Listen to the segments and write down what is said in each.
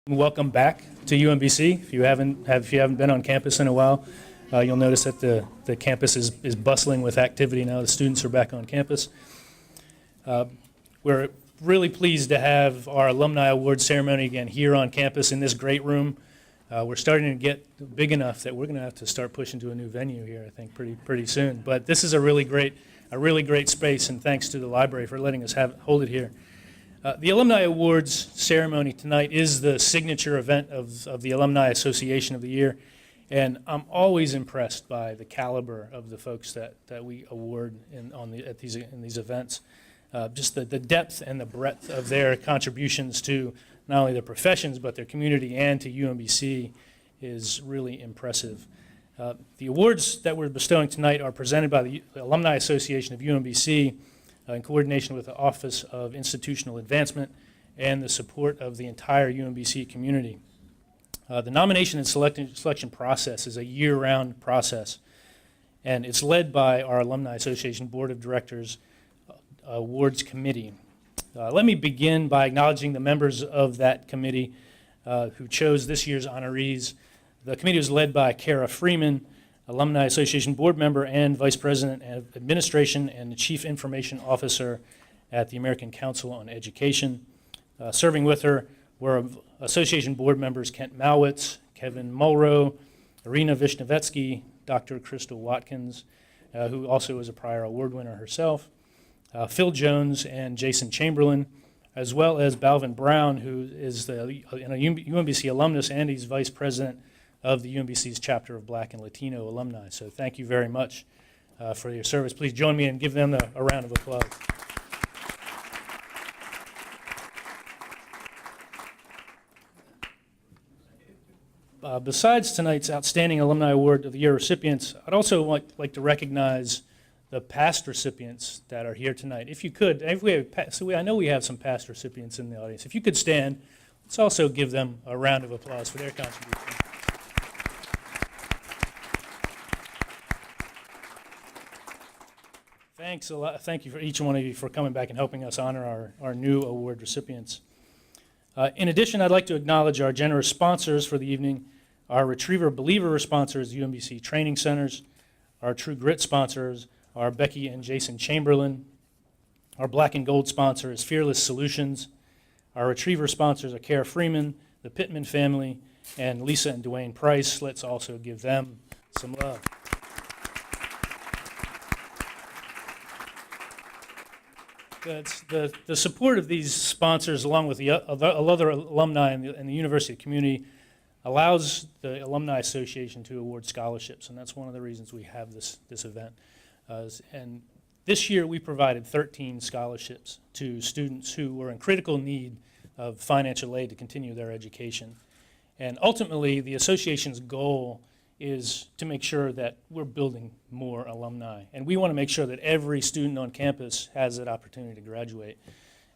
Welcome back to UMBC. If you haven't been on campus in a while, you'll notice that the campus is bustling with activity now. The students are back on campus. We're really pleased to have our Alumni Awards ceremony again here on campus in this great room. We're starting to get big enough that we're going to have to start pushing to a new venue here, I think, pretty soon. But this is a really great space, and thanks to the library for letting us hold it here. The Alumni Awards ceremony tonight is the signature event of the Alumni Association of the year, and I'm always impressed by the caliber of the folks that we award in these events. Just the depth and the breadth of their contributions to not only their professions but their community and to UMBC is really impressive. The awards that we're bestowing tonight are presented by the Alumni Association of UMBC in coordination with the Office of Institutional Advancement and the support of the entire UMBC community. The nomination and selection process is a year-round process, and it's led by our Alumni Association Board of Directors Awards Committee. Let me begin by acknowledging the members of that committee who chose this year's honorees. The committee was led by Kara Freeman, Alumni Association board member and Vice President of Administration and the Chief Information Officer at the American Council on Education. Serving with her were Association board members Kent Malwitz, Kevin Munro, Irina Vishnevetsky, Dr. Crystal Watkins, who also is a prior award winner herself, Phil Jones and Jason Chamberlain, as well as Balvin Brown, who is a UMBC alumnus and he's Vice President of the UMBC's chapter of Black and Latino alumni. So thank you very much for your service. Please join me and give them a round of applause. Besides tonight's Outstanding Alumni Award of the Year recipients, I'd also like to recognize the past recipients that are here tonight. If you could, I know we have some past recipients in the audience. If you could stand, let's also give them a round of applause for their contribution. Thanks a lot. Thank you for each one of you for coming back and helping us honor our new award recipients. In addition, I'd like to acknowledge our generous sponsors for the evening. Our Retriever Believer sponsors, UMBC Training Centers. Our True Grit sponsors are Becky and Jason Chamberlain. Our Black and Gold sponsor is Fearless Solutions. Our Retriever sponsors are Kara Freeman, the Pittman family, and Lisa and Dwayne Price. Let's also give them some love. The support of these sponsors, along with the other alumni in the university community, allows the Alumni Association to award scholarships, and that's one of the reasons we have this event. And this year we provided 13 scholarships to students who were in critical need of financial aid to continue their education. And ultimately, the association's goal is to make sure that we're building more alumni. And we want to make sure that every student on campus has that opportunity to graduate.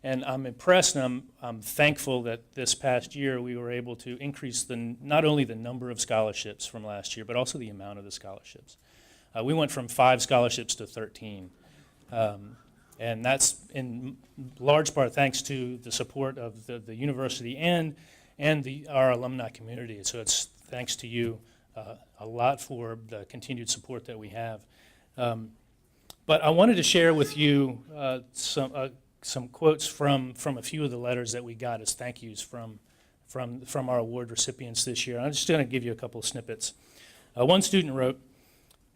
And I'm impressed and I'm thankful that this past year we were able to increase not only the number of scholarships from last year, but also the amount of the scholarships. We went from 5 scholarships to 13. And that's in large part thanks to the support of the university and our alumni community. So it's thanks to you a lot for the continued support that we have. But I wanted to share with you some quotes from a few of the letters that we got as thank yous from our award recipients this year. I'm just going to give you a couple of snippets. One student wrote,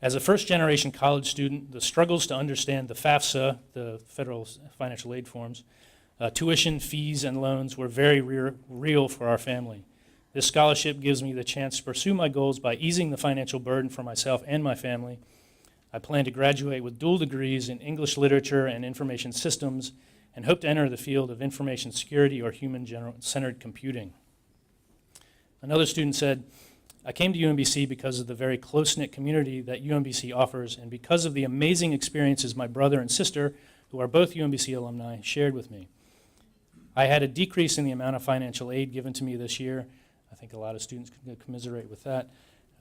"As a first-generation college student, the struggles to understand the FAFSA, the federal financial aid forms, tuition, fees, and loans were very real for our family. This scholarship gives me the chance to pursue my goals by easing the financial burden for myself and my family. I plan to graduate with dual degrees in English literature and information systems and hope to enter the field of information security or human-centered computing." Another student said, "I came to UMBC because of the very close-knit community that UMBC offers and because of the amazing experiences my brother and sister, who are both UMBC alumni, shared with me. I had a decrease in the amount of financial aid given to me this year." I think a lot of students can commiserate with that.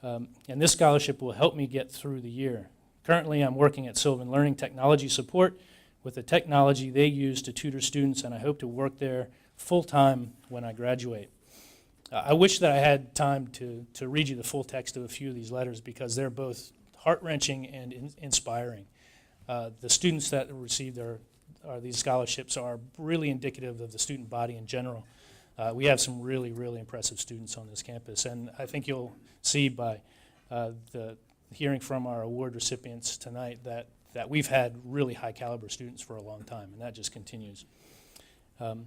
"And this scholarship will help me get through the year. Currently, I'm working at Sylvan Learning Technology Support with the technology they use to tutor students, and I hope to work there full-time when I graduate. I wish that I had time to read you the full text of a few of these letters because they're both heart-wrenching and inspiring. The students that received these scholarships are really indicative of the student body in general. We have some really, really impressive students on this campus, and I think you'll see by the hearing from our award recipients tonight that we've had really high caliber students for a long time, and that just continues. And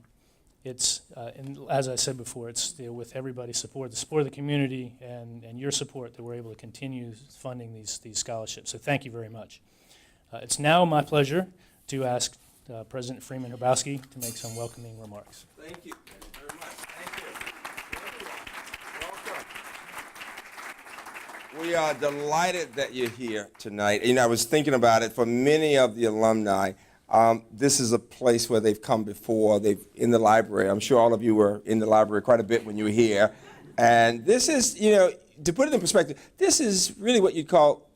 as I said before, it's with everybody's support, the support of the community, and your support that we're able to continue funding these scholarships. So thank you very much. It's now my pleasure to ask President Freeman Hrabowski to make some welcoming remarks. Thank you very much. Thank you. Welcome. We are delighted that you're here tonight. You know, I was thinking about it. For many of the alumni, this is a place where they've come before. They've in the library. I'm sure all of you were in the library quite a bit when you were here. And this is, you know, to put it in perspective, this is really what you'd call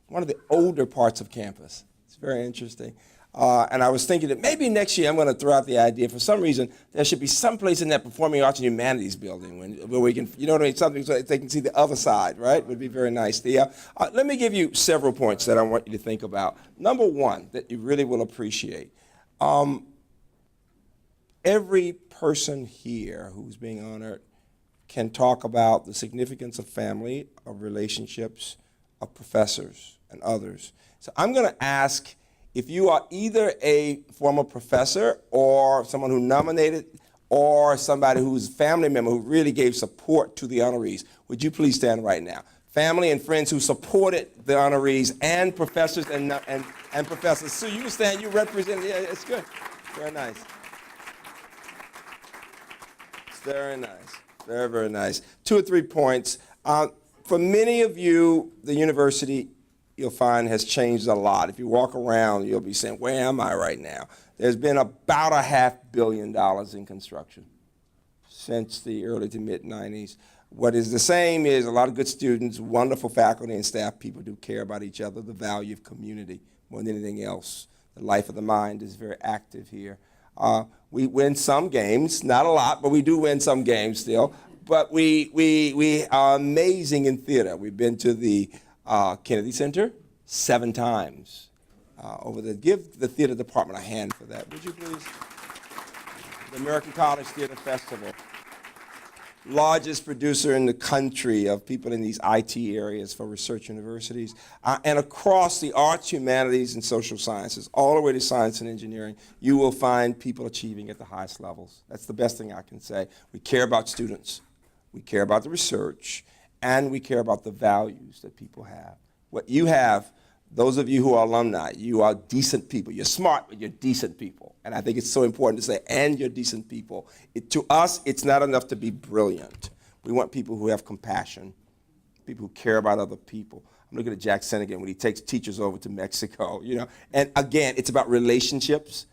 one of the older parts of campus. It's very interesting. And I was thinking that maybe next year I'm going to throw out the idea, for some reason, there should be some place in that Performing Arts and Humanities building where we can, you know what I mean, something so that they can see the other side, right? Would be very nice. Let me give you several points that I want you to think about. Number one, that you really will appreciate. Every person here who's being honored can talk about the significance of family, of relationships, of professors and others. So I'm going to ask if you are either a former professor or someone who nominated or somebody who's a family member who really gave support to the honorees, would you please stand right now? Family and friends who supported the honorees and professors and professors. So you stand, you represent, yeah, it's good. Very nice. It's very nice. Very, very nice. 2 or 3 points. For many of you, the university, you'll find, has changed a lot. If you walk around, you'll be saying, where am I right now? There's been about $500 million in construction since the early to mid-90s. What is the same is a lot of good students, wonderful faculty and staff, people do care about each other, the value of community more than anything else. The life of the mind is very active here. We win some games, not a lot, but we do win some games still. But we are amazing in theater. We've been to the Kennedy Center 7 times. Give the theater department a hand for that, would you please? The American College Theater Festival. Largest producer in the country of people in these IT areas for research universities. And across the arts, humanities, and social sciences, all the way to science and engineering, you will find people achieving at the highest levels. That's the best thing I can say. We care about students. We care about the research. And we care about the values that people have. What you have, those of you who are alumni, you are decent people. You're smart, but you're decent people. And I think it's so important to say, and you're decent people. To us, it's not enough to be brilliant. We want people who have compassion, people who care about other people. I'm looking at Jack Sennigan when he takes teachers over to Mexico, you know. And again, it's about relationships.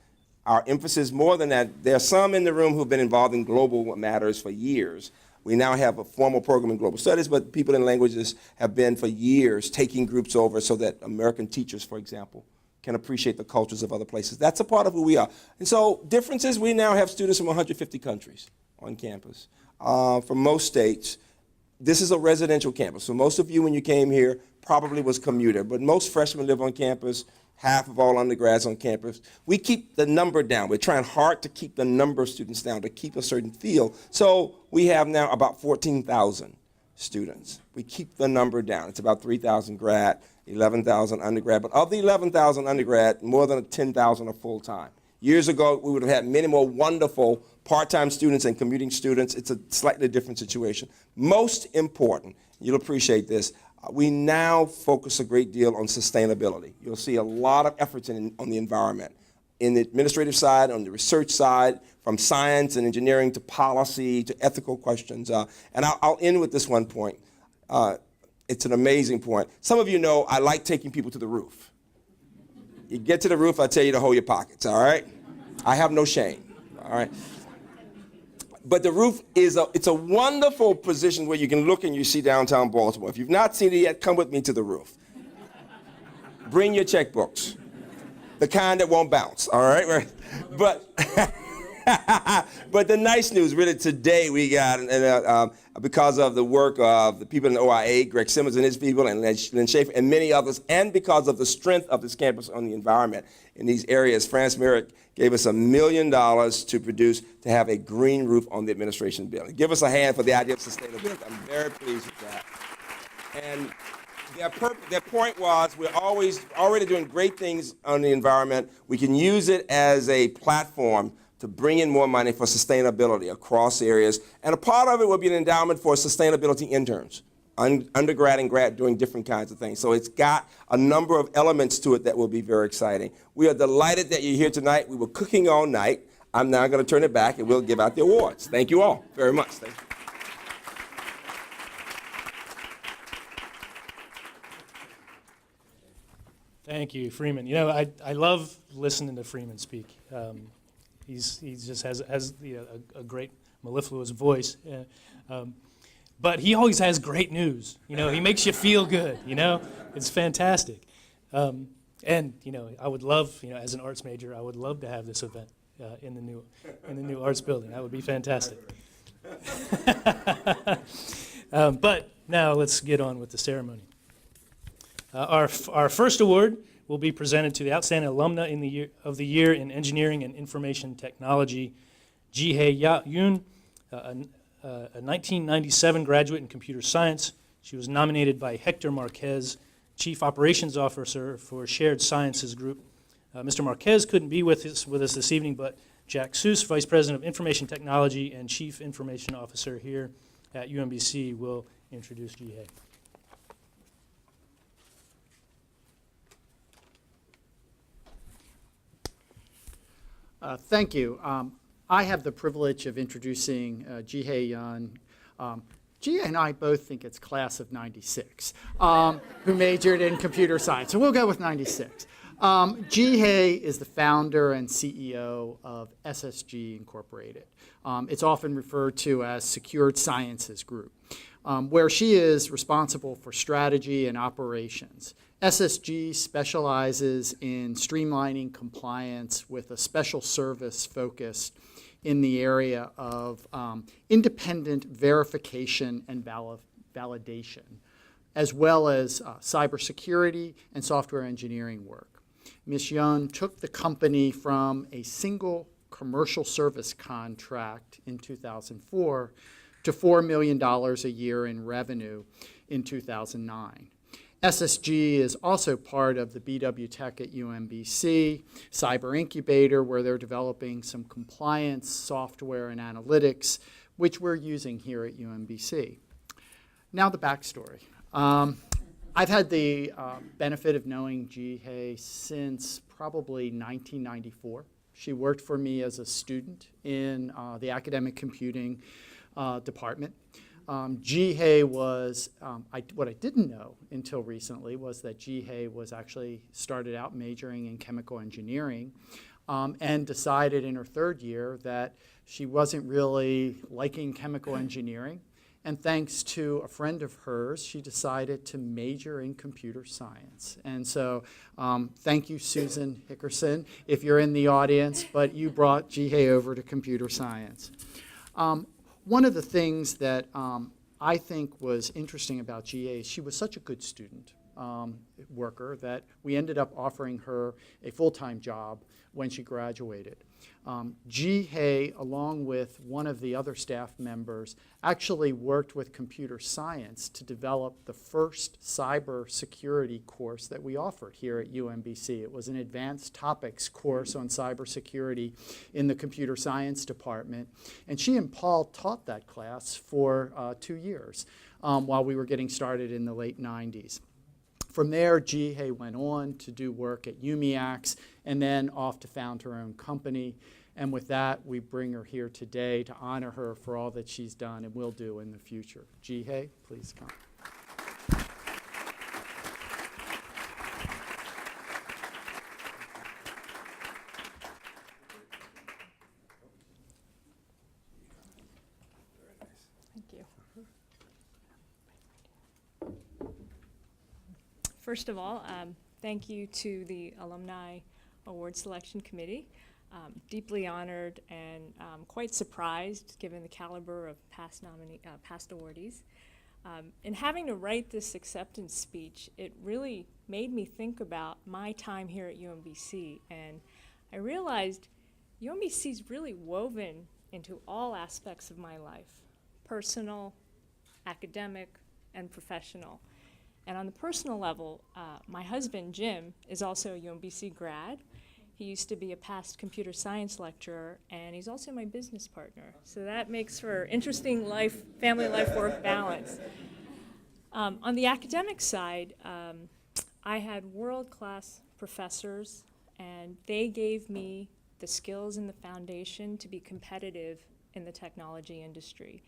Our emphasis more than that, there are some in the room who've been involved in global matters for years. We now have a formal program in global studies, but people in languages have been for years taking groups over so that American teachers, for example, can appreciate the cultures of other places. That's a part of who we are. And so differences, we now have students from 150 countries on campus. From most states, this is a residential campus. So most of you, when you came here, probably was commuter, but most freshmen live on campus. Half of all undergrads on campus. We keep the number down. We're trying hard to keep the number of students down, to keep a certain feel. So we have now about 14,000 students. We keep the number down. It's about 3,000 grad, 11,000 undergrad. But of the 11,000 undergrad, more than 10,000 are full-time. Years ago, we would have had many more wonderful part-time students and commuting students. It's a slightly different situation. Most important, you'll appreciate this, we now focus a great deal on sustainability. You'll see a lot of efforts on the environment, in the administrative side, on the research side, from science and engineering to policy to ethical questions. And I'll end with this one point. It's an amazing point. Some of you know I like taking people to the roof. You get to the roof, I tell you to hold your pockets, all right? I have no shame, all right? But the roof it's a wonderful position where you can look and you see downtown Baltimore. If you've not seen it yet, come with me to the roof. Bring your checkbooks, the kind that won't bounce, all right? But But the nice news, really, today we got, because of the work of the people in the OIA, Greg Simmons and his people, and Lynn Schaefer, and many others, and because of the strength of this campus on the environment in these areas, France Merrick gave us $1 million to have a green roof on the administration building. Give us a hand for the idea of sustainability. I'm very pleased with that. And their point was, we're already doing great things on the environment. We can use it as a platform to bring in more money for sustainability across areas. And a part of it will be an endowment for sustainability interns, undergrad and grad, doing different kinds of things. So it's got a number of elements to it that will be very exciting. We are delighted that you're here tonight. We were cooking all night. I'm now going to turn it back and we'll give out the awards. Thank you all very much. Thank you. Thank you, Freeman. You know, I love listening to Freeman speak. He just has a great mellifluous voice, but he always has great news. You know, he makes you feel good. You know, it's fantastic. And you know, I would love, you know, as an arts major, I would love to have this event in the new arts building. That would be fantastic. But now let's get on with the ceremony. Our first award will be presented to the outstanding alumna of the year in engineering and information technology, Jeehye Yoon, a 1997 graduate in computer science. She was nominated by Hector Marquez, Chief Operations Officer for Shared Sciences Group. Mr. Marquez couldn't be with us this evening, but Jack Seuss, Vice President of Information Technology and Chief Information Officer here at UMBC, will introduce Jeehye. Thank you. I have the privilege of introducing Jeehye Yoon. Jeehye and I both think it's class of '96, who majored in computer science. So we'll go with '96. Jeehye is the founder and CEO of SSG Incorporated. It's often referred to as Secured Sciences Group, where she is responsible for strategy and operations. SSG specializes in streamlining compliance with a special service focused in the area of independent verification and validation, as well as cybersecurity and software engineering work. Ms. Yoon took the company from a single commercial service contract in 2004 to $4 million a year in revenue in 2009. SSG is also part of the BW Tech at UMBC, Cyber Incubator, where they're developing some compliance software and analytics, which we're using here at UMBC. Now the backstory. I've had the benefit of knowing Jeehye since probably 1994. She worked for me as a student in the academic computing department. Jeehye was, what I didn't know until recently was that Jeehye was actually started out majoring in chemical engineering and decided in her third year that she wasn't really liking chemical engineering. And thanks to a friend of hers, she decided to major in computer science. And so thank you, Susan Hickerson, if you're in the audience, but you brought Jeehye over to computer science. One of the things that I think was interesting about Jeehye is she was such a good student worker that we ended up offering her a full-time job when she graduated. Jeehye, along with one of the other staff members, actually worked with computer science to develop the first cyber security course that we offered here at UMBC. It was an advanced topics course on cybersecurity in the computer science department. And she and Paul taught that class for 2 years while we were getting started in the late 90s. From there, Jeehye went on to do work at UMIAX and then off to found her own company. And with that, we bring her here today to honor her for all that she's done and will do in the future. Jeehye, please come. Thank you. First of all, thank you to the Alumni Award Selection Committee. Deeply honored and quite surprised given the caliber of past awardees. In having to write this acceptance speech, it really made me think about my time here at UMBC, and I realized UMBC is really woven into all aspects of my life, personal, academic, and professional. And on the personal level, my husband, Jim, is also a UMBC grad. He used to be a past computer science lecturer, and he's also my business partner. So that makes for interesting family life work balance. On the academic side, I had world-class professors, and they gave me the skills and the foundation to be competitive in the technology industry.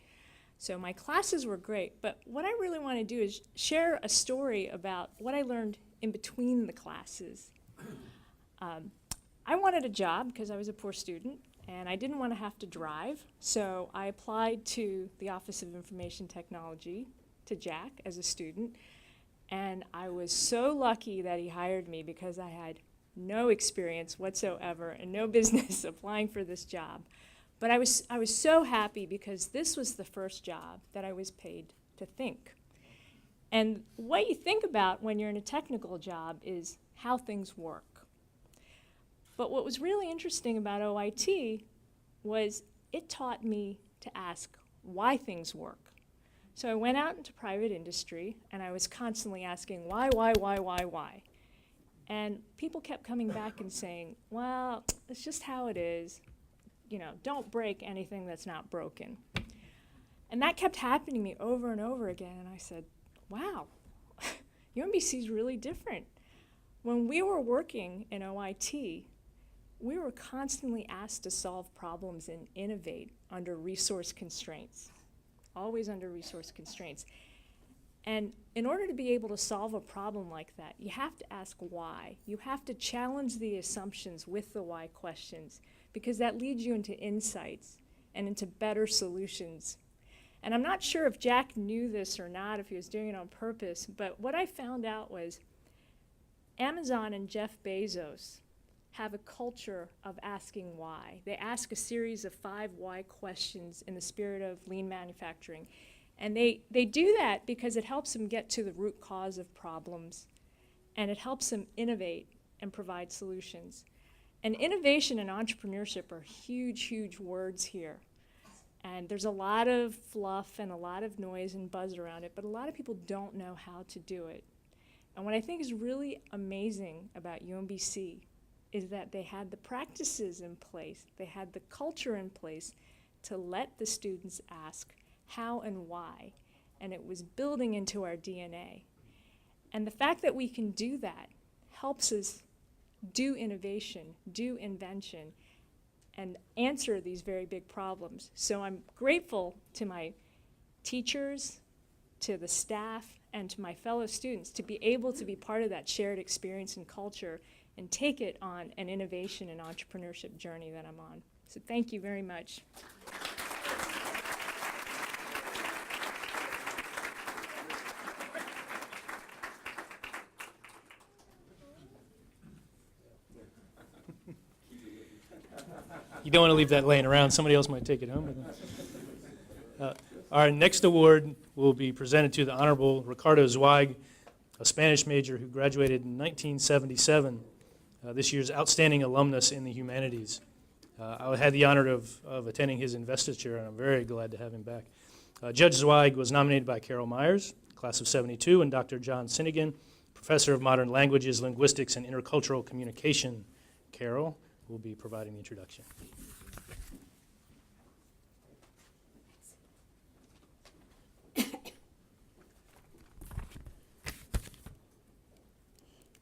So my classes were great, but what I really want to do is share a story about what I learned in between the classes. I wanted a job because I was a poor student, and I didn't want to have to drive, so I applied to the Office of Information Technology, to Jack, as a student, and I was so lucky that he hired me because I had no experience whatsoever and no business applying for this job. But I was so happy because this was the first job that I was paid to think. And what you think about when you're in a technical job is how things work. But what was really interesting about OIT was it taught me to ask why things work. So I went out into private industry, and I was constantly asking why? And people kept coming back and saying, well, it's just how it is. You know, don't break anything that's not broken. And that kept happening to me over and over again, and I said, wow, UMBC is really different. When we were working in OIT, we were constantly asked to solve problems and innovate under resource constraints, always under resource constraints. And in order to be able to solve a problem like that, you have to ask why. You have to challenge the assumptions with the why questions, because that leads you into insights and into better solutions. And I'm not sure if Jack knew this or not, if he was doing it on purpose, but what I found out was Amazon and Jeff Bezos have a culture of asking why. They ask a series of 5 why questions in the spirit of lean manufacturing. And they do that because it helps them get to the root cause of problems, and it helps them innovate and provide solutions. And innovation and entrepreneurship are huge, huge words here. And there's a lot of fluff and a lot of noise and buzz around it, but a lot of people don't know how to do it. And what I think is really amazing about UMBC is that they had the practices in place, they had the culture in place to let the students ask how and why, and it was building into our DNA. And the fact that we can do that helps us do innovation, do invention, and answer these very big problems. So I'm grateful to my teachers, to the staff, and to my fellow students to be able to be part of that shared experience and culture and take it on an innovation and entrepreneurship journey that I'm on. So thank you very much. You don't want to leave that laying around. Somebody else might take it home. Our next award will be presented to the Honorable Ricardo Zweig, a Spanish major who graduated in 1977, this year's Outstanding Alumnus in the Humanities. I had the honor of attending his investiture, and I'm very glad to have him back. Judge Zweig was nominated by Carol Myers, class of 72, and Dr. John Sinnigan, professor of modern languages, linguistics, and intercultural communication. Carol will be providing the introduction.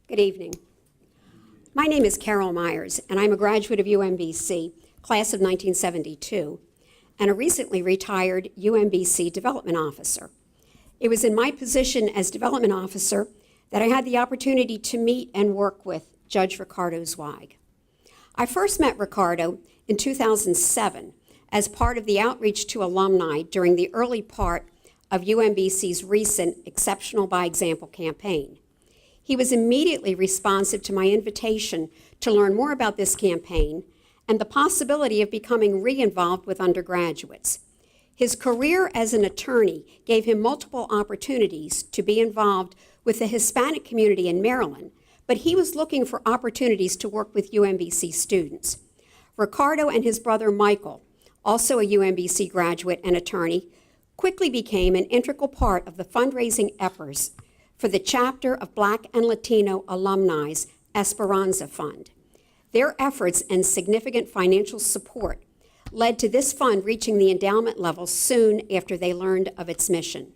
Good evening. My name is Carol Myers, and I'm a graduate of UMBC, class of 1972, and a recently retired UMBC development officer. It was in my position as development officer that I had the opportunity to meet and work with Judge Ricardo Zweig. I first met Ricardo in 2007 as part of the outreach to alumni during the early part of UMBC's recent Exceptional by Example campaign. He was immediately responsive to my invitation to learn more about this campaign and the possibility of becoming re-involved with undergraduates. His career as an attorney gave him multiple opportunities to be involved with the Hispanic community in Maryland, but he was looking for opportunities to work with UMBC students. Ricardo and his brother Michael, also a UMBC graduate and attorney, quickly became an integral part of the fundraising efforts for the chapter of Black and Latino Alumni's Esperanza Fund. Their efforts and significant financial support led to this fund reaching the endowment level soon after they learned of its mission.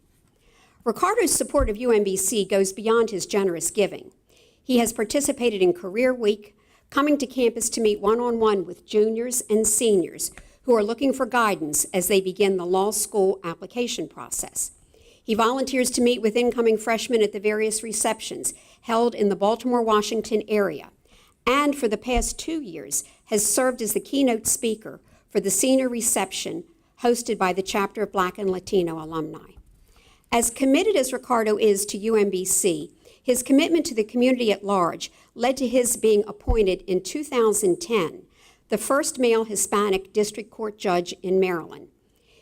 Ricardo's support of UMBC goes beyond his generous giving. He has participated in Career Week, coming to campus to meet one-on-one with juniors and seniors who are looking for guidance as they begin the law school application process. He volunteers to meet with incoming freshmen at the various receptions held in the Baltimore-Washington area, and for the past 2 years has served as the keynote speaker for the senior reception hosted by the chapter of Black and Latino alumni. As committed as Ricardo is to UMBC, his commitment to the community at large led to his being appointed in 2010 the first male Hispanic district court judge in Maryland.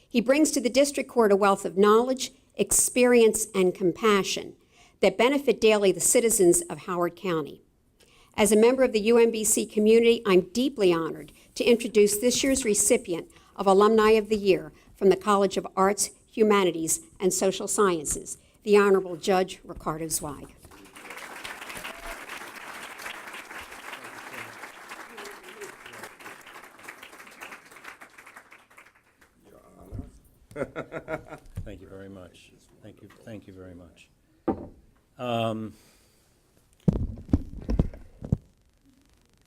He brings to the district court a wealth of knowledge, experience, and compassion that benefit daily the citizens of Howard County. As a member of the UMBC community, I'm deeply honored to introduce this year's recipient of Alumni of the Year from the College of Arts, Humanities, and Social Sciences, the Honorable Judge Ricardo Zweig. Thank you very much. Thank you very much.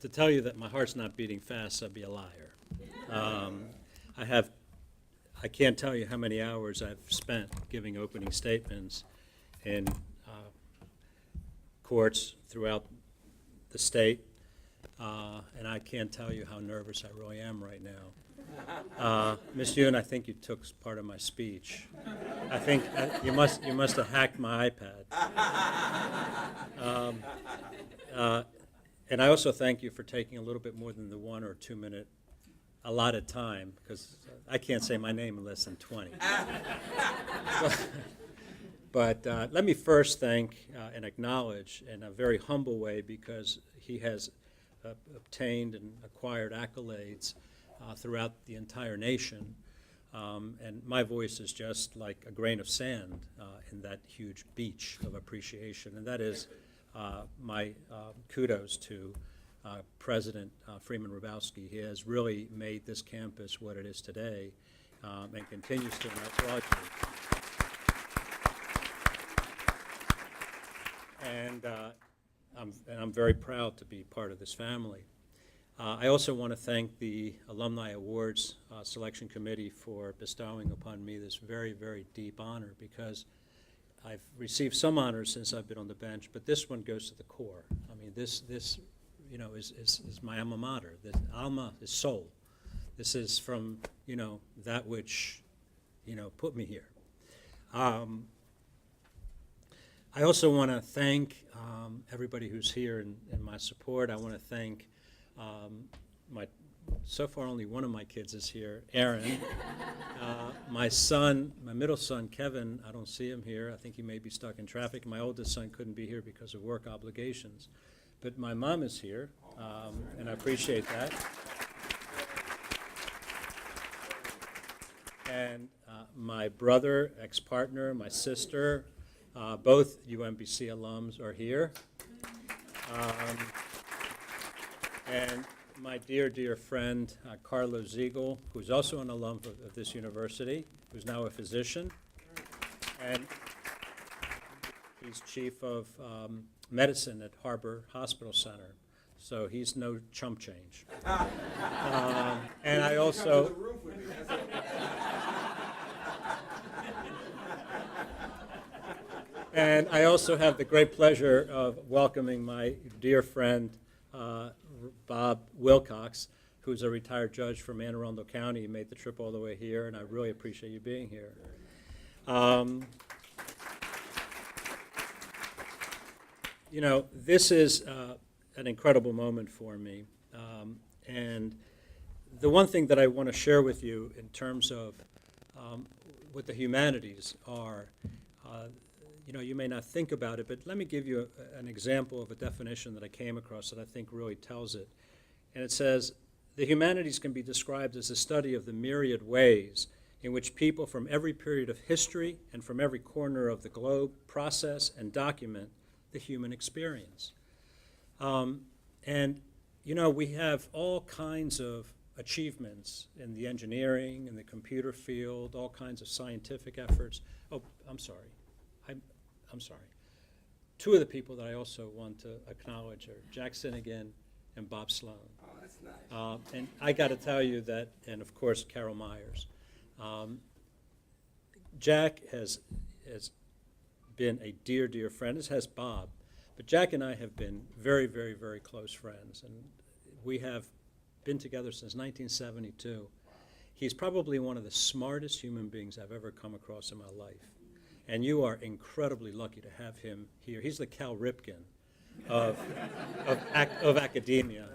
To tell you that my heart's not beating fast, I'd be a liar. I can't tell you how many hours I've spent giving opening statements in courts throughout the state, and I can't tell you how nervous I really am right now. Ms. Yoon, I think you took part of my speech. I think you must have hacked my iPad. And I also thank you for taking a little bit more than the 1 or 2 minute allotted time, because I can't say my name in less than 20. But let me first thank and acknowledge in a very humble way, because he has obtained and acquired accolades throughout the entire nation, and my voice is just like a grain of sand in that huge beach of appreciation, and that is my kudos to President Freeman Hrabowski. He has really made this campus what it is today, and continues to, and I applaud you. And I'm very proud to be part of this family. I also want to thank the Alumni Awards Selection Committee for bestowing upon me this very, very deep honor, because I've received some honors since I've been on the bench, but this one goes to the core. I mean, this you know, is my alma mater. The alma is soul. This is from, you know, that which, you know, put me here. I also want to thank everybody who's here in my support. I want to thank so far only one of my kids is here, Aaron. My son, my middle son, Kevin, I don't see him here. I think he may be stuck in traffic. My oldest son couldn't be here because of work obligations. But my mom is here, and I appreciate that. And my brother, ex-partner, my sister, both UMBC alums are here. And my dear, dear friend, Carlo Ziegel, who's also an alum of this university, who's now a physician. And he's chief of medicine at Harbor Hospital Center. So he's no chump change. And I also... And I also have the great pleasure of welcoming my dear friend, Bob Wilcox, who's a retired judge from Anne Arundel County. He made the trip all the way here, and I really appreciate you being here. You know, this is an incredible moment for me, and the one thing that I want to share with you in terms of what the humanities are, you may not think about it, but let me give you an example of a definition that I came across that I think really tells it. And it says, the humanities can be described as the study of the myriad ways in which people from every period of history and from every corner of the globe process and document the human experience. We have all kinds of achievements in the engineering, in the computer field, all kinds of scientific efforts. Oh, I'm sorry. I'm sorry. Two of the people that I also want to acknowledge are Jack Sinnigan and Bob Sloan. Oh, that's nice. And I got to tell you that, and of course, Carol Myers. Jack has been a dear, dear friend, as has Bob. But Jack and I have been very, very, very close friends, and we have been together since 1972. He's probably one of the smartest human beings I've ever come across in my life. And you are incredibly lucky to have him here. He's the Cal Ripken of academia.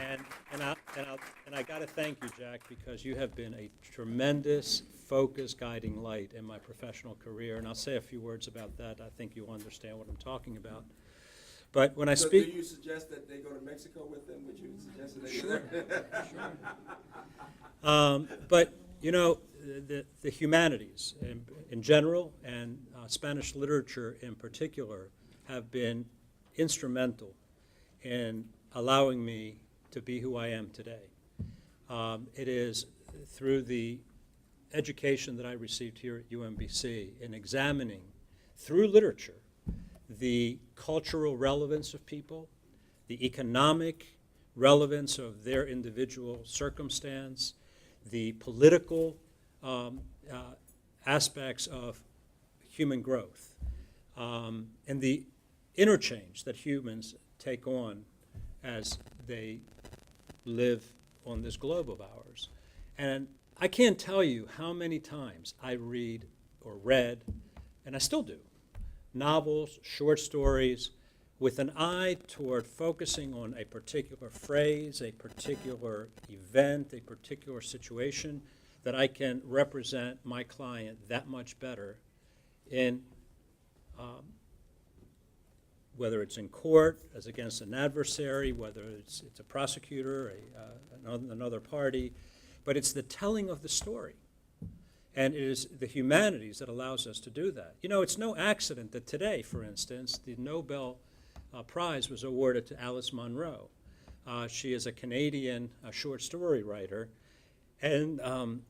And I got to thank you, Jack, because you have been a tremendous focus guiding light in my professional career. And I'll say a few words about that. I think you'll understand what I'm talking about. But when I So speak... do you suggest that they go to Mexico with them? Would you suggest that they Sure. go there? But, the humanities in general and Spanish literature in particular have been instrumental in allowing me to be who I am today. It is through the education that I received here at UMBC in examining, through literature, the cultural relevance of people, the economic relevance of their individual circumstance, the political aspects of human growth, and the interchange that humans take on as they live on this globe of ours. And I can't tell you how many times I read or read, and I still do, novels, short stories, with an eye toward focusing on a particular phrase, a particular event, a particular situation that I can represent my client that much better in, whether it's in court, as against an adversary, whether it's a prosecutor, another party, but it's the telling of the story. And it is the humanities that allows us to do that. It's no accident that today, for instance, the Nobel Prize was awarded to Alice Munro. She is a Canadian short story writer, and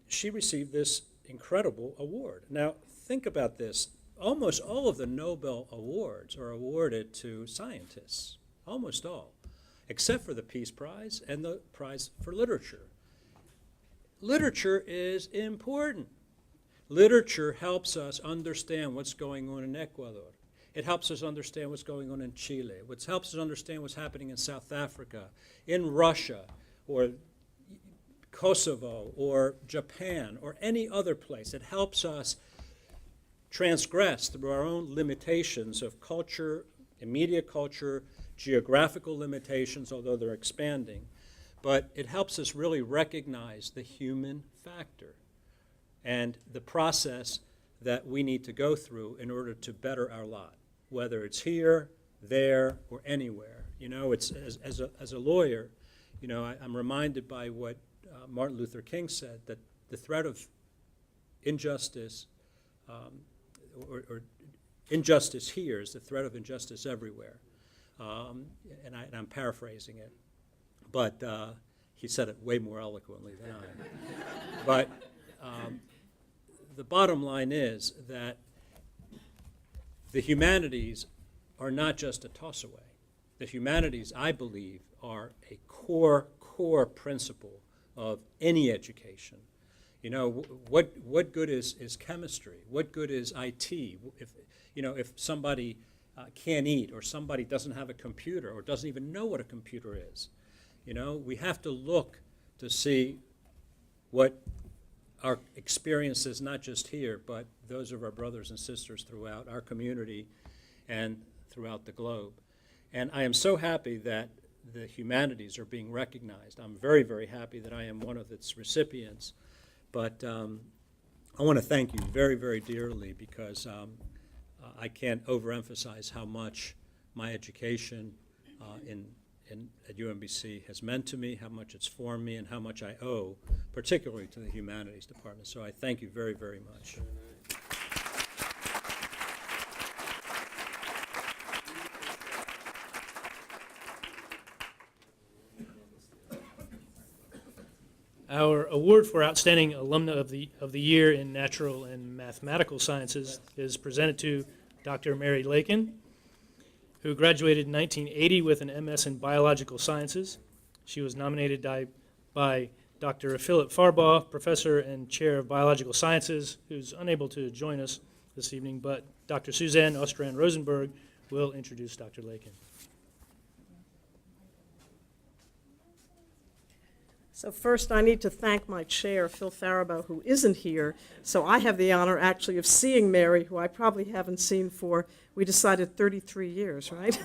she received this incredible award. Now, think about this. Almost all of the Nobel Awards are awarded to scientists, almost all, except for the Peace Prize and the Prize for Literature. Literature is important. Literature helps us understand what's going on in Ecuador. It helps us understand what's going on in Chile. It helps us understand what's happening in South Africa, in Russia, or Kosovo, or Japan, or any other place. It helps us transgress through our own limitations of culture, immediate culture, geographical limitations, although they're expanding. But it helps us really recognize the human factor and the process that we need to go through in order to better our lot, whether it's here, there, or anywhere. It's as a lawyer, I'm reminded by what Martin Luther King said, that the threat of injustice or injustice here is the threat of injustice everywhere. And I'm paraphrasing it, but he said it way more eloquently than I. But the bottom line is that the humanities are not just a toss away. The humanities, I believe, are a core principle of any education. What good is chemistry? What good is IT? If somebody can't eat, or somebody doesn't have a computer, or doesn't even know what a computer is, we have to look to see what our experience is, not just here, but those of our brothers and sisters throughout our community and throughout the globe. And I am so happy that the humanities are being recognized. I'm very, very happy that I am one of its recipients. But I want to thank you very, very dearly, because I can't overemphasize how much my education at UMBC has meant to me, how much it's formed me, and how much I owe, particularly to the Humanities Department. So I thank you very, very much. Our award for Outstanding Alumna of the Year in Natural and Mathematical Sciences is presented to Dr. Mary Lakin, who graduated in 1980 with an MS in Biological Sciences. She was nominated by Dr. Philip Farbaugh, Professor and Chair of Biological Sciences, who's unable to join us this evening, but Dr. Suzanne Ostrand-Rosenberg will introduce Dr. Lakin. So first, I need to thank my chair, Phil Faribault, who isn't here. So I have the honor, actually, of seeing Mary, who I probably haven't seen for, we decided, 33 years, right?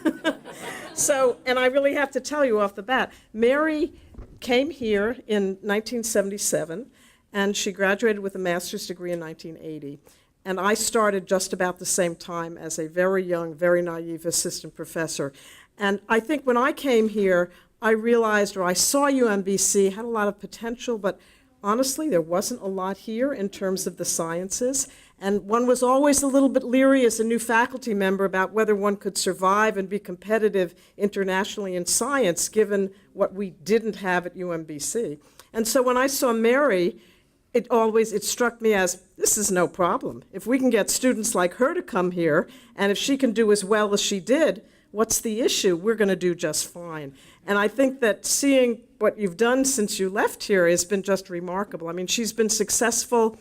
And I really have to tell you off the bat, Mary came here in 1977, and she graduated with a master's degree in 1980. And I started just about the same time as a very young, very naive assistant professor. And I think when I came here, I realized, or I saw UMBC had a lot of potential, but honestly, there wasn't a lot here in terms of the sciences. And one was always a little bit leery as a new faculty member about whether one could survive and be competitive internationally in science, given what we didn't have at UMBC. And so when I saw Mary, it struck me as, this is no problem. If we can get students like her to come here, and if she can do as well as she did, what's the issue? We're going to do just fine. And I think that seeing what you've done since you left here has been just remarkable. I mean, she's been successful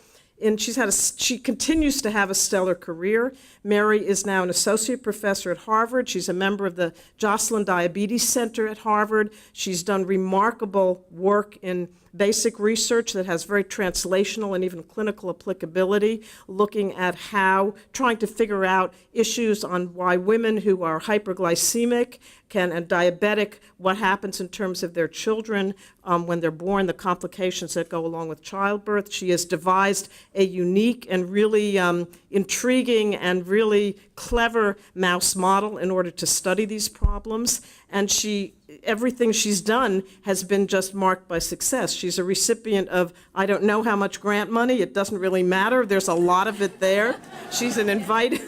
she continues to have a stellar career. Mary is now an associate professor at Harvard. She's a member of the Joslin Diabetes Center at Harvard. She's done remarkable work in basic research that has very translational and even clinical applicability, looking at trying to figure out issues on why women who are hyperglycemic and diabetic, what happens in terms of their children when they're born, the complications that go along with childbirth. She has devised a unique and really intriguing and really clever mouse model in order to study these problems. And everything she's done has been just marked by success. She's a recipient of, I don't know how much grant money, it doesn't really matter, there's a lot of it there. She's an invite,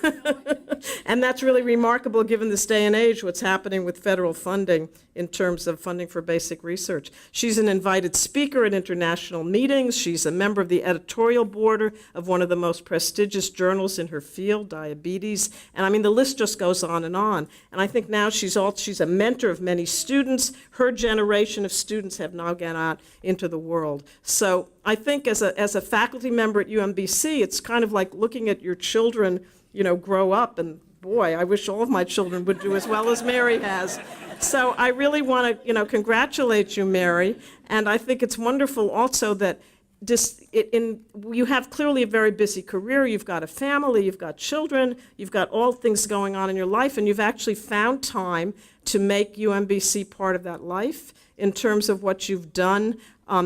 and that's really remarkable given this day and age, what's happening with federal funding in terms of funding for basic research. She's an invited speaker at international meetings. She's a member of the editorial board of one of the most prestigious journals in her field, Diabetes, and I mean, the list just goes on. And I think now she's a mentor of many students. Her generation of students have now gone out into the world. So I think as a faculty member at UMBC, it's kind of like looking at your children, grow up, and boy, I wish all of my children would do as well as Mary has. So I really want to, congratulate you, Mary, and I think it's wonderful also that you have clearly a very busy career, you've got a family, you've got children, you've got all things going on in your life, and you've actually found time to make UMBC part of that life in terms of what you've done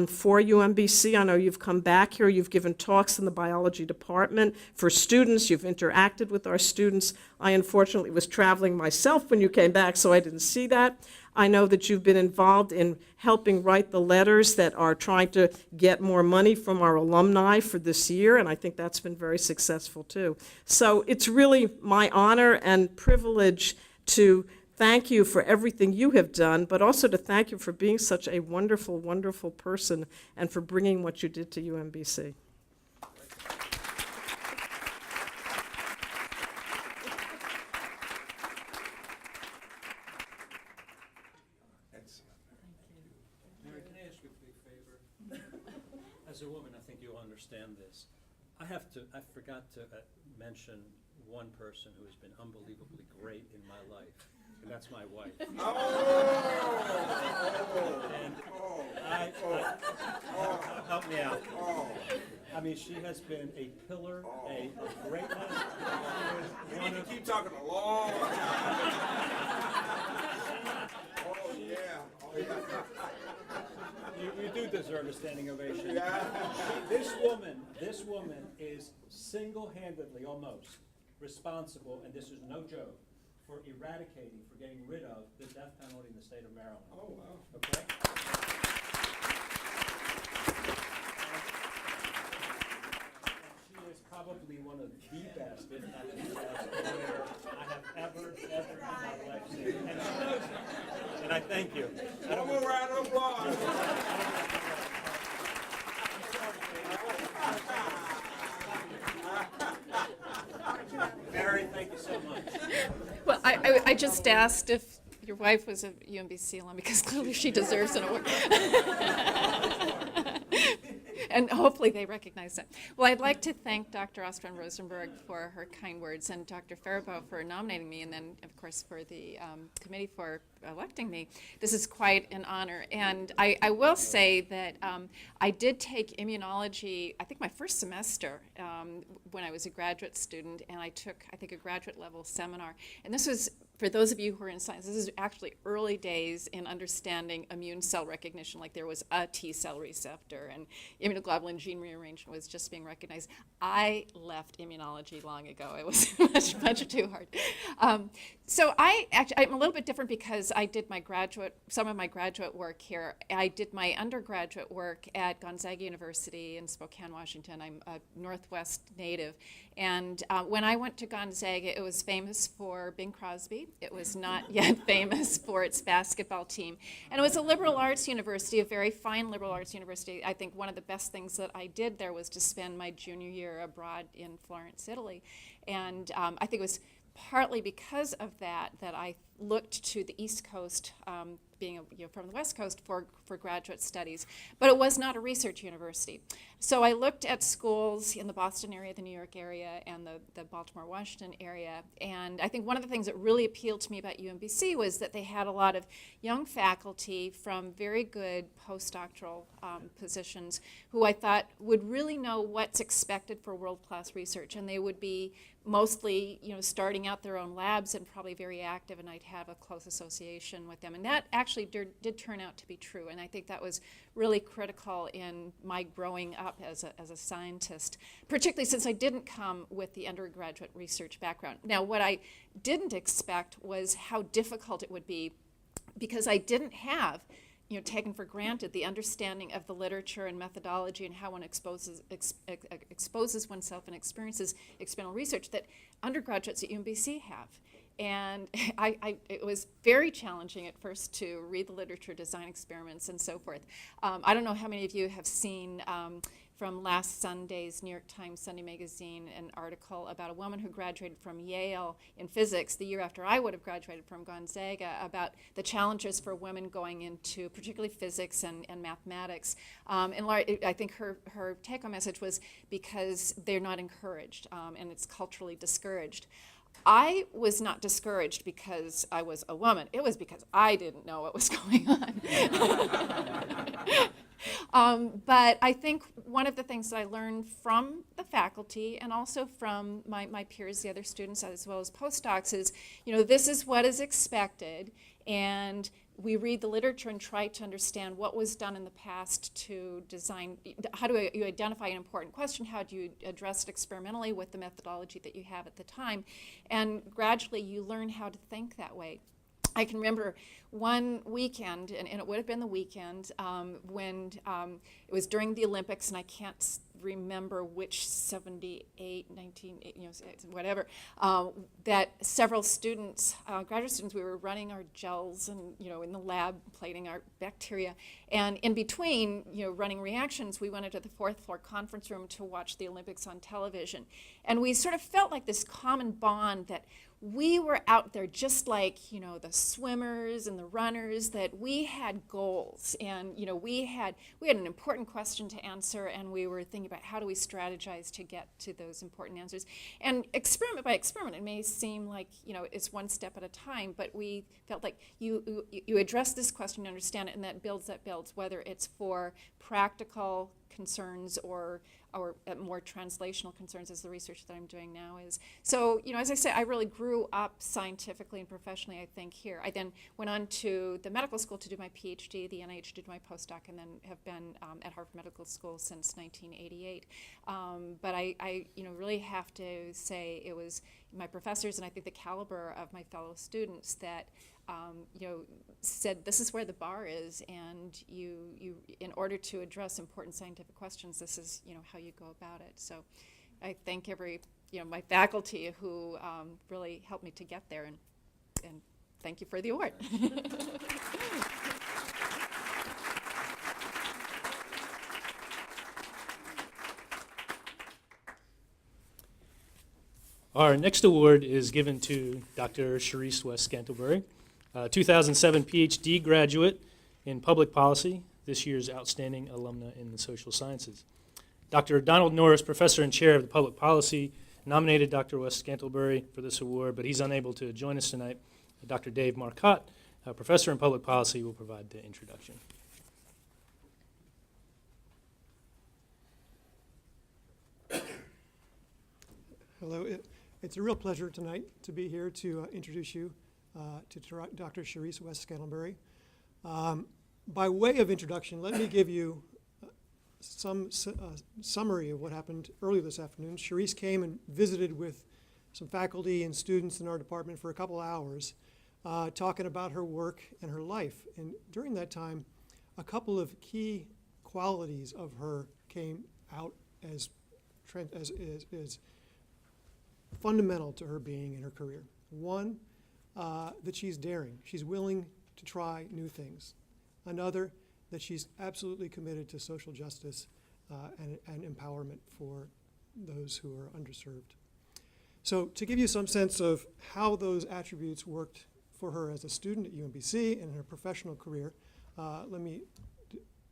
for UMBC. I know you've come back here, you've given talks in the biology department for students, you've interacted with our students. I unfortunately was traveling myself when you came back, so I didn't see that. I know that you've been involved in helping write the letters that are trying to get more money from our alumni for this year, and I think that's been very successful too. So it's really my honor and privilege to thank you for everything you have done, but also to thank you for being such a wonderful, wonderful person and for bringing what you did to UMBC. Mary, can I ask you a big favor? As a woman, I think you'll understand this. I forgot to mention one person who has been unbelievably great in my life, and that's my wife. Help me out. I mean, she has been a pillar, a greatness. You need to keep talking a long time. Oh, yeah. You do deserve a standing ovation. This woman is single-handedly, almost, responsible, and this is no joke, for eradicating, for getting rid of the death penalty in the state of Maryland. Oh, wow. Okay? And she is probably one of the best, if not the best, lawyer I have ever in my life seen. And she knows it. And I thank you. One more round of applause. Mary, thank you so much. Well, I just asked if your wife was a UMBC alum, because clearly she deserves an award. And hopefully they recognize that. Well, I'd like to thank Dr. Ostrom-Rosenberg for her kind words, and Dr. Faribault for nominating me, and then, of course, for the committee for electing me. This is quite an honor. And I will say that I did take immunology, I think my first semester when I was a graduate student, and I took, I think, a graduate level seminar. And this was, for those of you who are in science, this is actually early days in understanding immune cell recognition, like there was a T cell receptor and immunoglobulin gene rearrangement was just being recognized. I left immunology long ago. It was much too hard. So I'm a little bit different because I did some of my graduate work here. I did my undergraduate work at Gonzaga University in Spokane, Washington. I'm a Northwest native. And when I went to Gonzaga, it was famous for Bing Crosby. It was not yet famous for its basketball team. And it was a liberal arts university, a very fine liberal arts university. I think one of the best things that I did there was to spend my junior year abroad in Florence, Italy. And I think it was partly because of that I looked to the East Coast, being from the West Coast, for graduate studies. But it was not a research university. So I looked at schools in the Boston area, the New York area, and the Baltimore, Washington area. And I think one of the things that really appealed to me about UMBC was that they had a lot of young faculty from very good postdoctoral positions who I thought would really know what's expected for world-class research. And they would be mostly, starting out their own labs and probably very active, and I'd have a close association with them. And that actually did turn out to be true. And I think that was really critical in my growing up as a scientist, particularly since I didn't come with the undergraduate research background. Now, what I didn't expect was how difficult it would be, because I didn't have taken for granted the understanding of the literature and methodology and how one exposes oneself and experiences experimental research that undergraduates at UMBC have. And it was very challenging at first to read the literature, design experiments, and so forth. I don't know how many of you have seen from last Sunday's New York Times Sunday Magazine an article about a woman who graduated from Yale in physics the year after I would have graduated from Gonzaga, about the challenges for women going into particularly physics and mathematics. And I think her take-home message was because they're not encouraged and it's culturally discouraged. I was not discouraged because I was a woman. It was because I didn't know what was going on. But I think one of the things that I learned from the faculty and also from my peers, the other students, as well as postdocs, is, this is what is expected, and we read the literature and try to understand what was done in the past to design. How do you identify an important question? How do you address it experimentally with the methodology that you have at the time? And gradually you learn how to think that way. I can remember one weekend, and it would have been the weekend, when it was during the Olympics, and I can't remember which 78, 19, whatever, that several students, graduate students, we were running our gels and, in the lab, plating our bacteria. And in between, running reactions, we went into the fourth floor conference room to watch the Olympics on television. And we sort of felt like this common bond that we were out there just like, the swimmers and the runners, that we had goals, and, we had an important question to answer, and we were thinking about how do we strategize to get to those important answers. And experiment by experiment, it may seem like, it's one step at a time, but we felt like you address this question, you understand it, and that builds, whether it's for practical concerns or more translational concerns as the research that I'm doing now is. So, as I say, I really grew up scientifically and professionally, I think, here. I then went on to the medical school to do my PhD, the NIH to do my postdoc, and then have been at Harvard Medical School since 1988. But I really have to say it was my professors and I think the caliber of my fellow students that said this is where the bar is, and you in order to address important scientific questions, this is how you go about it. So I thank my faculty who really helped me to get there, and thank you for the award. Our next award is given to Dr. Charisse Wes Scantlebury, 2007 PhD graduate in public policy, this year's outstanding alumna in the social sciences. Dr. Donald Norris, professor and chair of the public policy, nominated Dr. Wes Scantlebury for this award, but he's unable to join us tonight. Dr. Dave Marcotte, a professor in public policy, will provide the introduction. Hello. It's a real pleasure tonight to be here to introduce you to Dr. Charisse Wes Scantlebury. By way of introduction, let me give you some summary of what happened earlier this afternoon. Charisse came and visited with some faculty and students in our department for a couple hours, talking about her work and her life. And during that time, a couple of key qualities of her came out as fundamental to her being in her career. One, that she's daring. She's willing to try new things. Another, that she's absolutely committed to social justice and empowerment for those who are underserved. So to give you some sense of how those attributes worked for her as a student at UMBC and in her professional career, let me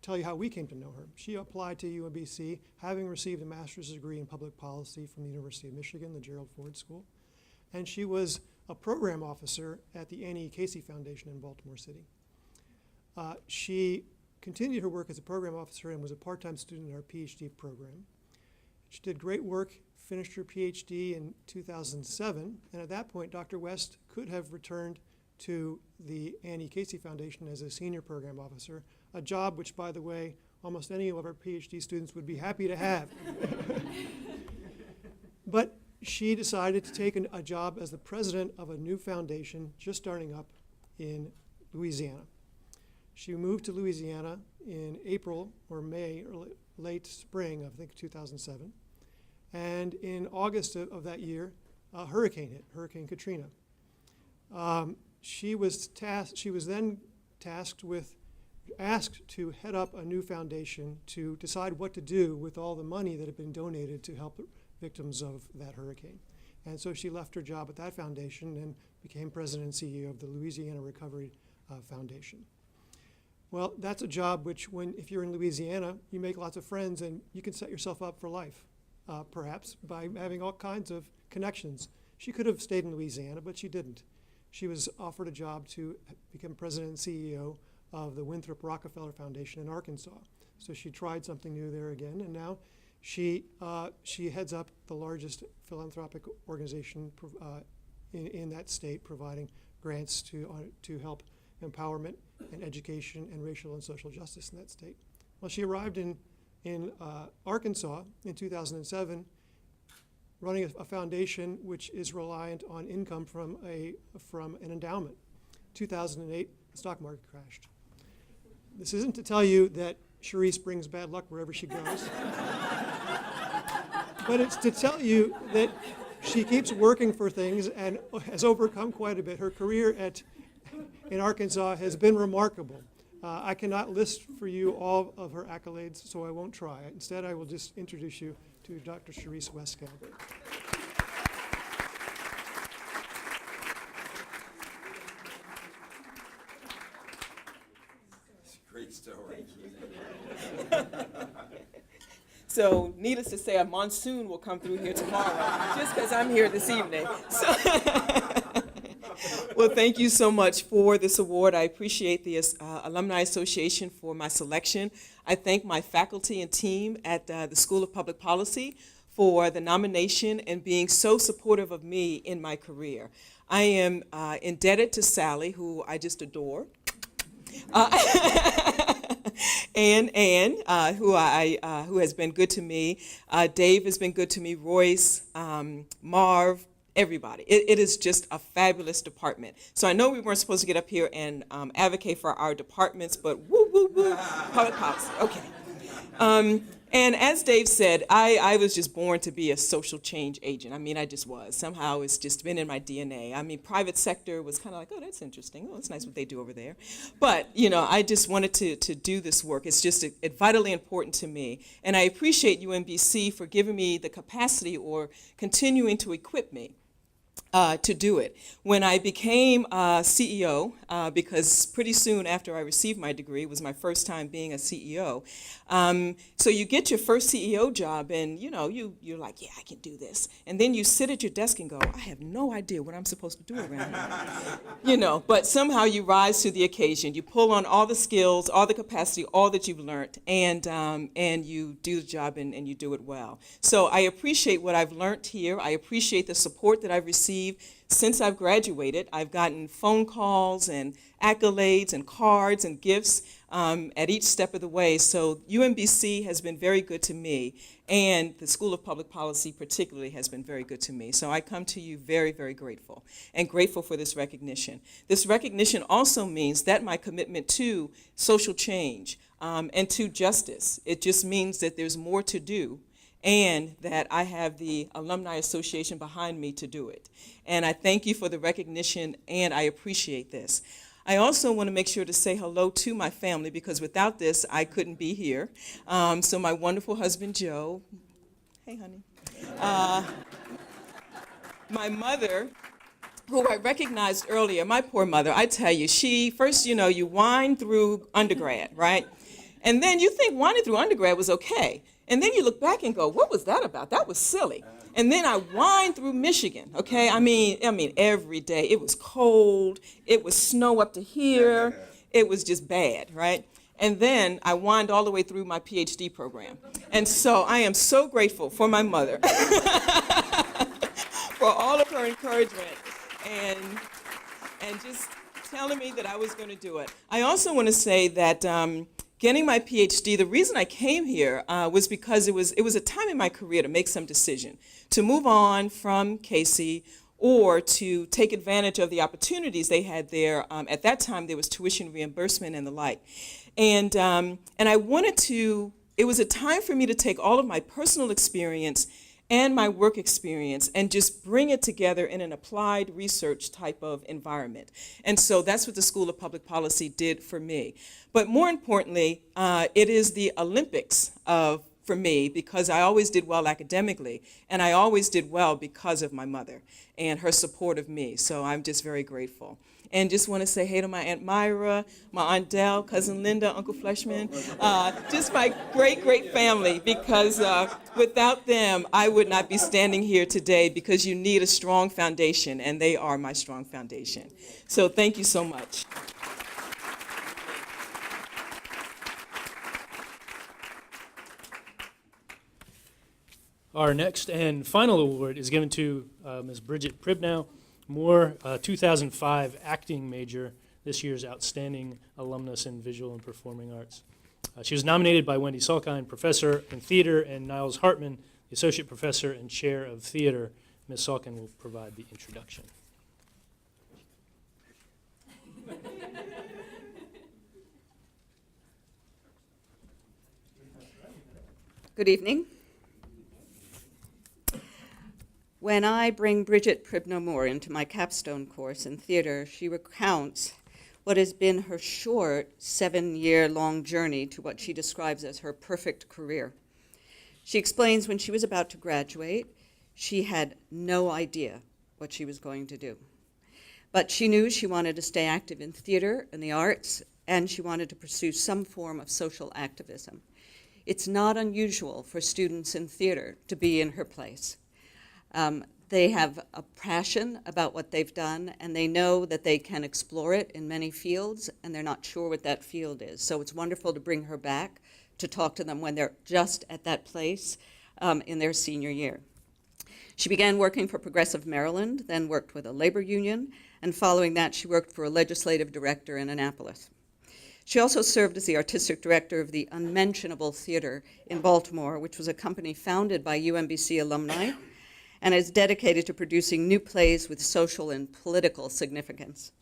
tell you how we came to know her. She applied to UMBC, having received a master's degree in public policy from the University of Michigan, the Gerald Ford School, and she was a program officer at the Annie Casey Foundation in Baltimore City. She continued her work as a program officer and was a part-time student in our PhD program. She did great work, finished her PhD in 2007, and at that point, Dr. West could have returned to the Annie Casey Foundation as a senior program officer, a job which, by the way, almost any of our PhD students would be happy to have. But she decided to take a job as the president of a new foundation just starting up in Louisiana. She moved to Louisiana in April or May or late spring, I think 2007. And in August of that year, a hurricane hit, Hurricane Katrina. She was then asked to head up a new foundation to decide what to do with all the money that had been donated to help victims of that hurricane. And so she left her job at that foundation and became president and CEO of the Louisiana Recovery Foundation. Well, that's a job which, if you're in Louisiana, you make lots of friends and you can set yourself up for life, perhaps, by having all kinds of connections. She could have stayed in Louisiana, but she didn't. She was offered a job to become president and CEO of the Winthrop Rockefeller Foundation in Arkansas. So she tried something new there again, and now she heads up the largest philanthropic organization in that state, providing grants to help empowerment and education and racial and social justice in that state. Well, she arrived in Arkansas in 2007, running a foundation which is reliant on income from an endowment. 2008, the stock market crashed. This isn't to tell you that Charisse brings bad luck wherever she goes, but it's to tell you that she keeps working for things and has overcome quite a bit. Her career in Arkansas has been remarkable. I cannot list for you all of her accolades, so I won't try. Instead, I will just introduce you to Dr. Charisse Wes Scantlebury. Great story. So, needless to say, a monsoon will come through here tomorrow, just because I'm here this evening. So well, thank you so much for this award. I appreciate the Alumni Association for my selection. I thank my faculty and team at the School of Public Policy for the nomination and being so supportive of me in my career. I am indebted to Sally, who I just adore, and Ann, who has been good to me. Dave has been good to me. Royce, Marv, everybody. It is just a fabulous department. So I know we weren't supposed to get up here and advocate for our departments, but woo, woo, woo, public policy. Okay. And as Dave said, I was just born to be a social change agent. I mean, I just was. Somehow it's just been in my DNA. I mean, private sector was kind of like, oh, that's interesting. Oh, it's nice what they do over there. But, you know, I just wanted to do this work. It's just vitally important to me. And I appreciate UMBC for giving me the capacity or continuing to equip me to do it. When I became CEO, because pretty soon after I received my degree, it was my first time being a CEO. So you get your first CEO job and, you know, you're like, yeah, I can do this. And then you sit at your desk and go, I have no idea what I'm supposed to do around here. You know, but somehow you rise to the occasion. You pull on all the skills, all the capacity, all that you've learned, and you do the job and you do it well. So I appreciate what I've learned here. I appreciate the support that I've received since I've graduated. I've gotten phone calls and accolades and cards and gifts at each step of the way. So UMBC has been very good to me, and the School of Public Policy particularly has been very good to me. So I come to you very, very grateful, and grateful for this recognition. This recognition also means that my commitment to social change and to justice, it just means that there's more to do, and that I have the Alumni Association behind me to do it. And I thank you for the recognition, and I appreciate this. I also want to make sure to say hello to my family, because without this, I couldn't be here. So my wonderful husband, Joe. Hey, honey. My mother, who I recognized earlier, my poor mother, I tell you, she, first, you know, you wind through undergrad, right? And then you think winding through undergrad was okay. And then you look back and go, what was that about? That was silly. And then I whined through Michigan, okay? I mean, every day. It was cold. It was snow up to here. It was just bad, right? And then I whined all the way through my PhD program. And so I am so grateful for my mother, for all of her encouragement and just telling me that I was going to do it. I also want to say that getting my PhD, the reason I came here was because it was a time in my career to make some decision, to move on from Casey or to take advantage of the opportunities they had there. At that time, there was tuition reimbursement and the like. And I wanted to, it was a time for me to take all of my personal experience and my work experience and just bring it together in an applied research type of environment. And so that's what the School of Public Policy did for me. But more importantly, it is the Olympics for me, because I always did well academically, and I always did well because of my mother and her support of me. So I'm just very grateful. And just want to say hey to my Aunt Myra, my Aunt Dell, Cousin Linda, Uncle Fleshman, just my great, great family, because without them, I would not be standing here today, because you need a strong foundation, and they are my strong foundation. So thank you so much. Our next and final award is given to Ms. Bridget Pribnow, Moore, 2005 acting major, this year's Outstanding Alumnus in Visual and Performing Arts. She was nominated by Wendy Salkind, Professor in Theater, and Niles Hartman, the Associate Professor and Chair of Theater. Ms. Salkind will provide the introduction. Good evening. When I bring Bridget Pribnow Moore into my capstone course in theater, she recounts what has been her short 7-year-long journey to what she describes as her perfect career. She explains when she was about to graduate, she had no idea what she was going to do. But she knew she wanted to stay active in theater and the arts, and she wanted to pursue some form of social activism. It's not unusual for students in theater to be in her place. They have a passion about what they've done, and they know that they can explore it in many fields, and they're not sure what that field is. So it's wonderful to bring her back to talk to them when they're just at that place in their senior year. She began working for Progressive Maryland, then worked with a labor union, and following that she worked for a legislative director in Annapolis. She also served as the artistic director of the Unmentionable Theater in Baltimore, which was a company founded by UMBC alumni and is dedicated to producing new plays with social and political significance.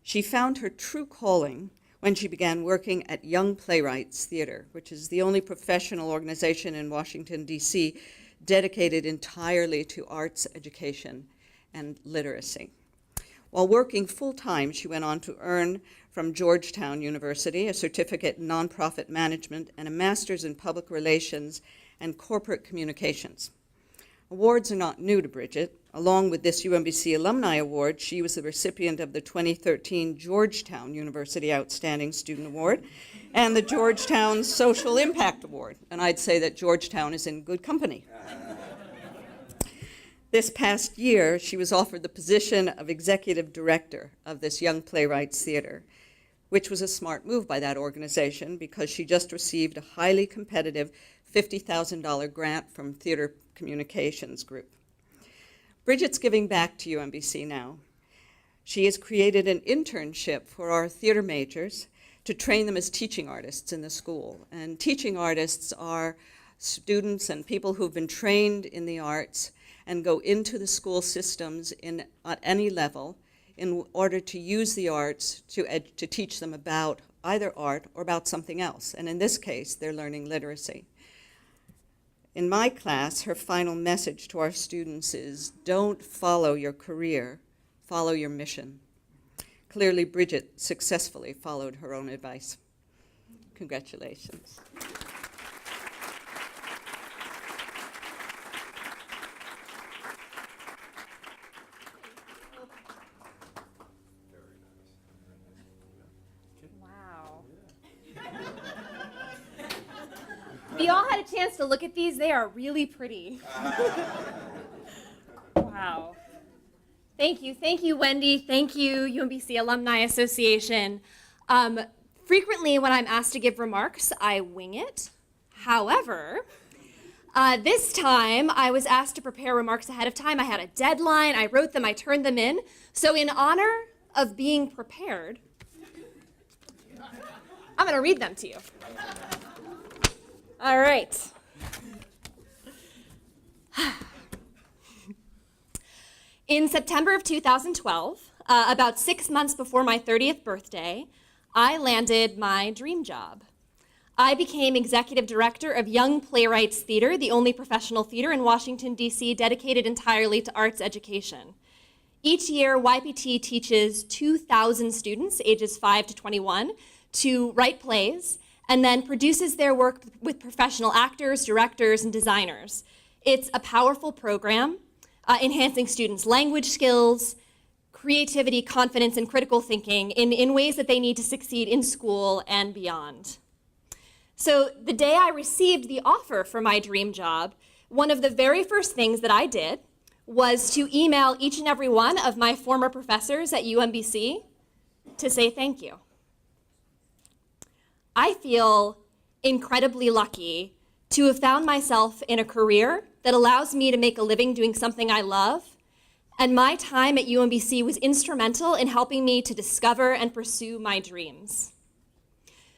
She found her true calling when she began working at Young Playwrights Theater, which is the only professional organization in Washington, D.C., dedicated entirely to arts education and literacy. While working full-time, she went on to earn from Georgetown University a certificate in nonprofit management and a master's in public relations and corporate communications. Awards are not new to Bridget. Along with this UMBC Alumni Award, she was the recipient of the 2013 Georgetown University Outstanding Student Award and the Georgetown Social Impact Award. And I'd say that Georgetown is in good company. This past year, she was offered the position of executive director of this Young Playwrights Theater, which was a smart move by that organization because she just received a highly competitive $50,000 grant from Theater Communications Group. Bridget's giving back to UMBC now. She has created an internship for our theater majors to train them as teaching artists in the school. And teaching artists are students and people who've been trained in the arts and go into the school systems at any level in order to use the arts to teach them about either art or about something else. And in this case, they're learning literacy. In my class, her final message to our students is, don't follow your career, follow your mission. Clearly, Bridget successfully followed her own advice. Congratulations. Wow. If you all had a chance to look at these, they are really pretty. Wow. Thank you, Wendy. Thank you, UMBC Alumni Association. Frequently, when I'm asked to give remarks, I wing it. However, this time, I was asked to prepare remarks ahead of time. I had a deadline. I wrote them. I turned them in. So in honor of being prepared, I'm going to read them to you. All right. In September of 2012, about 6 months before my 30th birthday, I landed my dream job. I became executive director of Young Playwrights Theater, the only professional theater in Washington, D.C. dedicated entirely to arts education. Each year, YPT teaches 2,000 students, ages 5 to 21, to write plays, and then produces their work with professional actors, directors, and designers. It's a powerful program, enhancing students' language skills, creativity, confidence, and critical thinking in ways that they need to succeed in school and beyond. So the day I received the offer for my dream job, one of the very first things that I did was to email each and every one of my former professors at UMBC to say thank you. I feel incredibly lucky to have found myself in a career that allows me to make a living doing something I love, and my time at UMBC was instrumental in helping me to discover and pursue my dreams.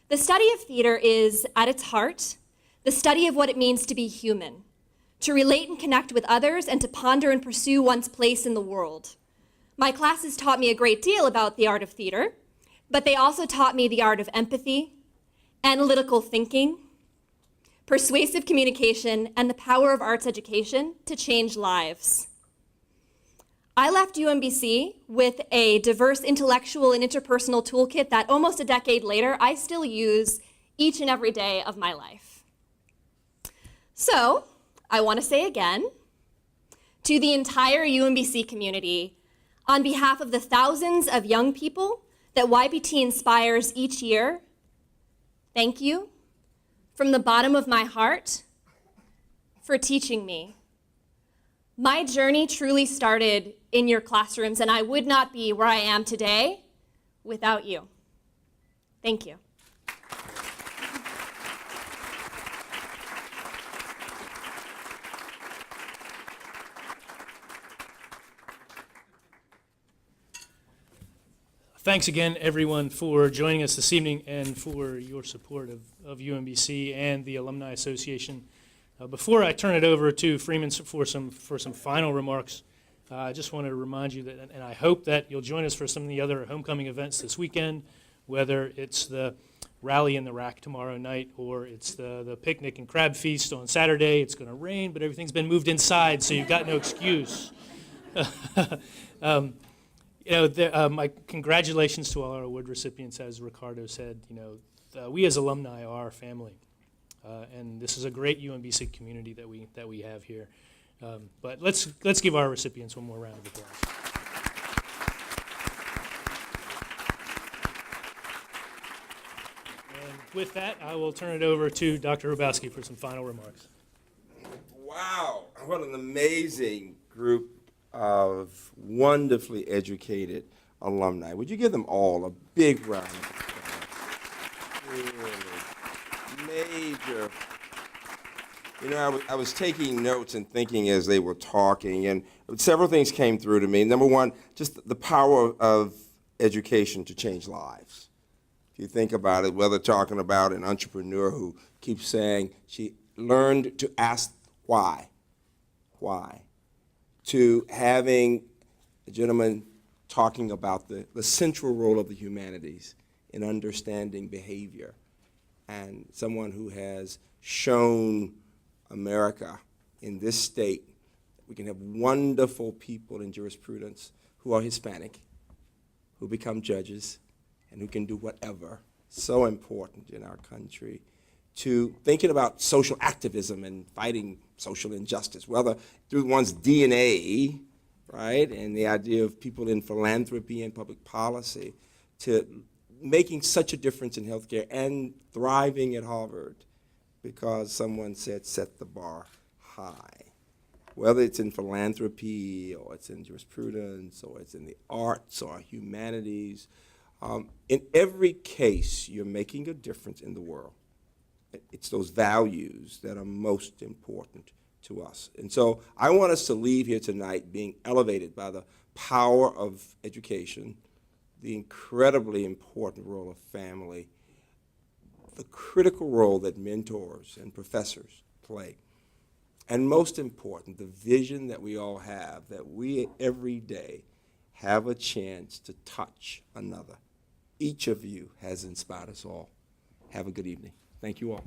The study of theater is, at its heart, the study of what it means to be human, to relate and connect with others, and to ponder and pursue one's place in the world. My classes taught me a great deal about the art of theater, but they also taught me the art of empathy, analytical thinking, persuasive communication, and the power of arts education to change lives. I left UMBC with a diverse intellectual and interpersonal toolkit that almost a decade later, I still use each and every day of my life. So, I want to say again, to the entire UMBC community, on behalf of the thousands of young people that YPT inspires each year, thank you from the bottom of my heart for teaching me. My journey truly started in your classrooms, and I would not be where I am today without you. Thank you. Thanks again, everyone, for joining us this evening and for your support of UMBC and the Alumni Association. Before I turn it over to Freeman for some final remarks, I just want to remind you that, and I hope that you'll join us for some of the other homecoming events this weekend, whether it's the rally in the rack tomorrow night or it's the picnic and crab feast on Saturday. It's going to rain, but everything's been moved inside, so you've got no excuse. My congratulations to all our award recipients, as Ricardo said. We as alumni are family, and this is a great UMBC community that we have here. But let's give our recipients one more round of applause. And with that, I will turn it over to Dr. Hrabowski for some final remarks. Wow, what an amazing group of wonderfully educated alumni. Would you give them all a big round of applause? Really major. I was taking notes and thinking as they were talking, and several things came through to me. Number one, just the power of education to change lives. If you think about it, whether talking about an entrepreneur who keeps saying she learned to ask why, to having a gentleman talking about the central role of the humanities in understanding behavior, and someone who has shown America in this state that we can have wonderful people in jurisprudence who are Hispanic, who become judges, and who can do whatever. So important in our country. To thinking about social activism and fighting social injustice, whether through one's DNA, right, and the idea of people in philanthropy and public policy, to making such a difference in healthcare and thriving at Harvard because someone said set the bar high. Whether it's in philanthropy or it's in jurisprudence or it's in the arts or humanities, in every case you're making a difference in the world. It's those values that are most important to us. And so I want us to leave here tonight being elevated by the power of education, the incredibly important role of family, the critical role that mentors and professors play, and most important, the vision that we all have, that we every day have a chance to touch another. Each of you has inspired us all. Have a good evening. Thank you all.